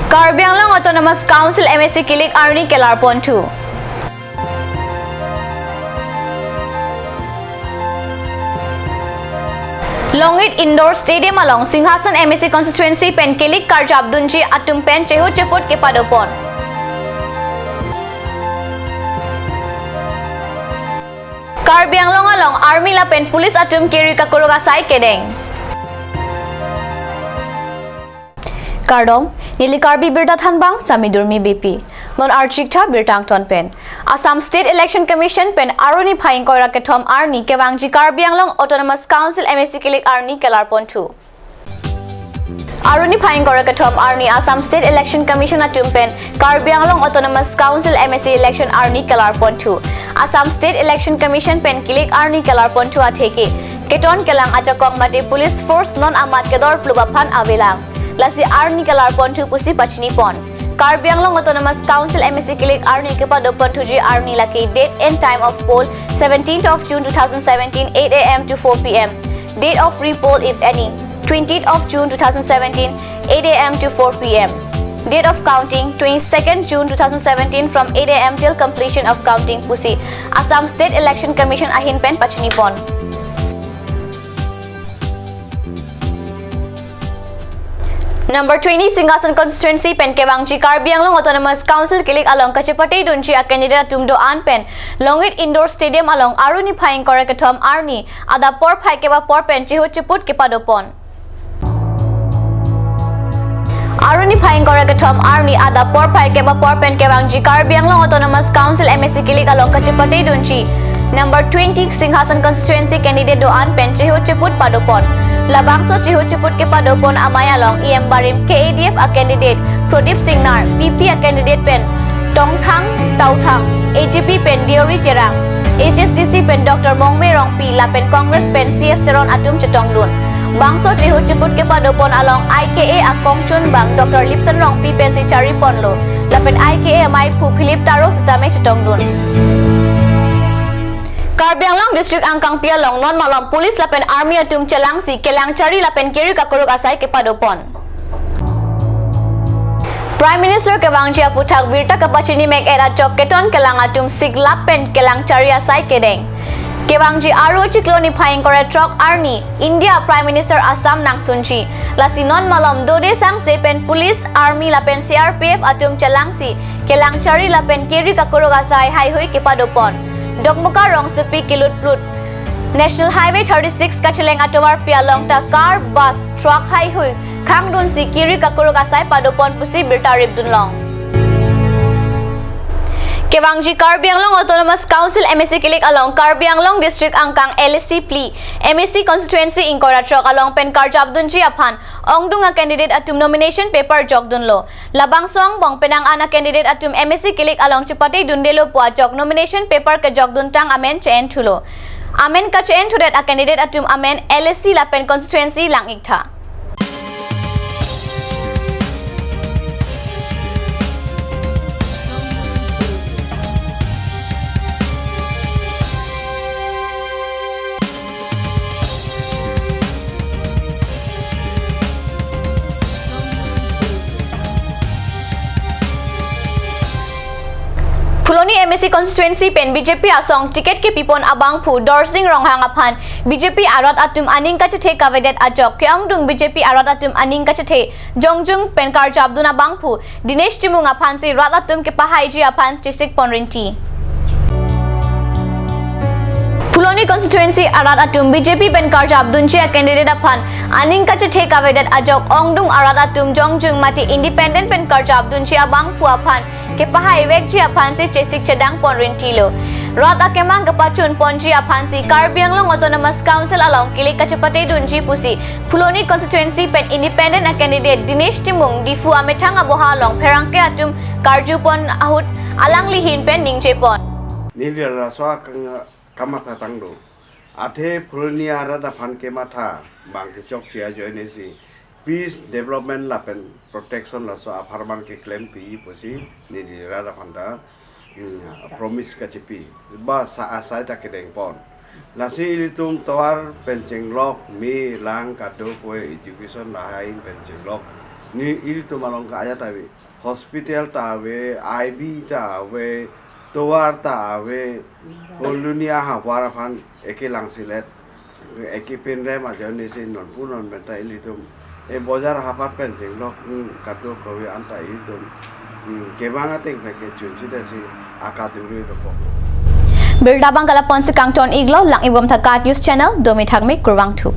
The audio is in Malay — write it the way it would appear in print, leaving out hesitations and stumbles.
Karbi Anglong Autonomous Council MSC Kilik Arni Kelarpon 2. Longit Indoor Stadium along Singhasan MSC Constituency Pen Kilik Karjabdunji Atum Pen Chehu Cheput Kepadopon. Karbi Anglong along Army la Pen Police Atum Kiri Kakurugasai Kedeng. Kardom Nili Karbi Birda Thanbang Sami Durmi BP Non Archikta Birtang Ton Pen Assam State Election Commission Pen Aruni Phaing Koira Ketom Arni Kewangji Karbi Anglong Autonomous Council MSC Kilik Arni Kelarpon 2 Aruni Phaing Koira Ketom Arni Assam State Election Commission Atum Pen Karbi Anglong Autonomous Council MSC Election Arni Kelarpon 2 Assam State Election Commission Pen Kilik Arni Kelarpon 2 Atheke Keton Kelang Achakong Mate Police Force Non Amat Kedor Plubaphan Avelang Lasi Arni Kelarpon 2 Pusi Pachni Pon Karbi Anglong Autonomous Council MSC Kilik Arni Kepadopon 2G Arni Laki Date and time of poll 17th of June 2017 8 AM to 4 PM Date of repoll if any 20th of June 2017 8 AM to 4 PM Date of counting 22nd June 2017 from 8 AM till completion of counting Pusi Assam State Election Commission Ahin Pen Pachni Pon Number 20 Singhasan Constituency Pen Kewangji Karbi Anglong Autonomous Council Kilik along Kachepatei Dunji a candidate Tumdo An Pen Longit Indoor Stadium along Aruni Phaing Korakatom Arni Ada Por Phai Keba Por Pen Chihu Chiput Kepadopon Aruni Phaing Korakatom Arni Ada Por Phai Keba Por Pen Kewangji Karbi Anglong Autonomous Council MSC Kilik along Kachepatei Dunji Number 20 Singhasan Constituency candidate Do An Pen Chihu Chiput Padopon Labangso Chihu Chiput Kepadopon Amayalong EM Barim KADF a candidate Prodip Singnar PP a candidate Pen Tongthang Tauthang AGP Pen Diori Terang HSDC Pen Dr. Mongme Rongpi La Pen Congress Pen CS Teron Atum Chetongdun Bangso Chihu Chiput Kepadopon along IKA a Kongchun Bang Dr. Lipson Rongpi Pen Si Chari Ponlo La Pen IKA Mai Pu Philip Taro Sitame Chetongdun Karbi Anglong District Angkang Pialong Non Malom Police Lapen Army Atum Chelangsi Kelang Chari Lapen Kiri Kakuruk Asai Kepadopon Prime Minister Kewangji Aputak Virta Kapachini Mek Era Chok Keton Kelang Atum Sigla Pen Kelang Chari Asai Kedeng Kewangji Aro Chikloni Phaing Kore Trok Arni India Prime Minister Assam Nang Sunchi Lasi Non Malom Dode Sang Sepen Police Army Lapen CRPF Atum Chelangsi Kelang Chari Lapen Kiri Kakuruk Asai Hai Hui Kepadopon Dokmuka Rong Supi Kilut Plut National Highway 36 Kacheleng Atowar Pialong Ta car bus truck hai hui Khangdun si Kiri Kakuruk Asai Padopon Pusi Birta Ribdunlong Kewangji Karbi Anglong Autonomous Council MSC Kilik along Karbi Anglong District Angkang LSC Pli MSC Constituency Inkora Trok along Pen Karjabdunji Aphan Ongdung a candidate atum nomination paper Jogdunlo Labang Song Bong Penang ana candidate atum MSC Kilik along Chipatei Dundelo Pua Jog nomination paper ke Jogduntang Amen Chen Thulo Amen ka Chen Thudet a candidate atum Amen LSC Lapen Constituency Lang Ikta Puloni MSC Constituency Pen BJP Asong ticket ke Pipon Abang Phu Dorsing Ronghang Aphan BJP Arat Atum Aning Kachethe Kavedet Ajok Keongdung BJP Arat Atum Aning Kachethe Jongjung Pen Karjabdun Abang Phu Dinesh Timung Aphan si Rat Atum ke Pahaiji Aphan Chisik Ponrinti Puloni Constituency Arat Atum BJP Pen Karjabdunji a candidate Aphan Aning Kachethe Kavedet Ajok Ongdung Arat Atum Jongjung Mati Independent Pen Karjabdunji Abang Phu Aphan Kepaha Iwekji Aphan si Chisik Chedang Ponrintilo Rot Akemang Kepachun Ponji Aphan si Karbi Anglong Autonomous Council along Kilik Kachepatei Dunji Pusi Puloni Constituency Pen Independent a candidate Dinesh Timung Difu Ametang Aboha along Perangke Atum Karjupon Ahut Alang Lihin Pen Ningchepon Nili Raswa Kamata Tangdo Ate Puloni Arat Aphan Kemata Bangke Chok Chia Joinesi Peace Development Lapen Protection Laso Aparman ke claim pi Pusi Nili Rada Panda Promise Kachipi Ba Sa Asai Takedeng Pon Nasi ilitum tawar penceng lok mi lang kado kue education lain penceng lok ni iri to malong ka ayat awe hospital ta awe IB ta awe towar ta awe holunia ha wara fan eke lang silet eke pen re ma jone se non punon benta ili to e bozar hafar pen jeng lok kato kowe anta iri to kebanga teng peke chunchi da si akaduri ro ko Birdabang kalapon si Kangton Iglo lang ibom thakat news channel domi thakmi kurwang thu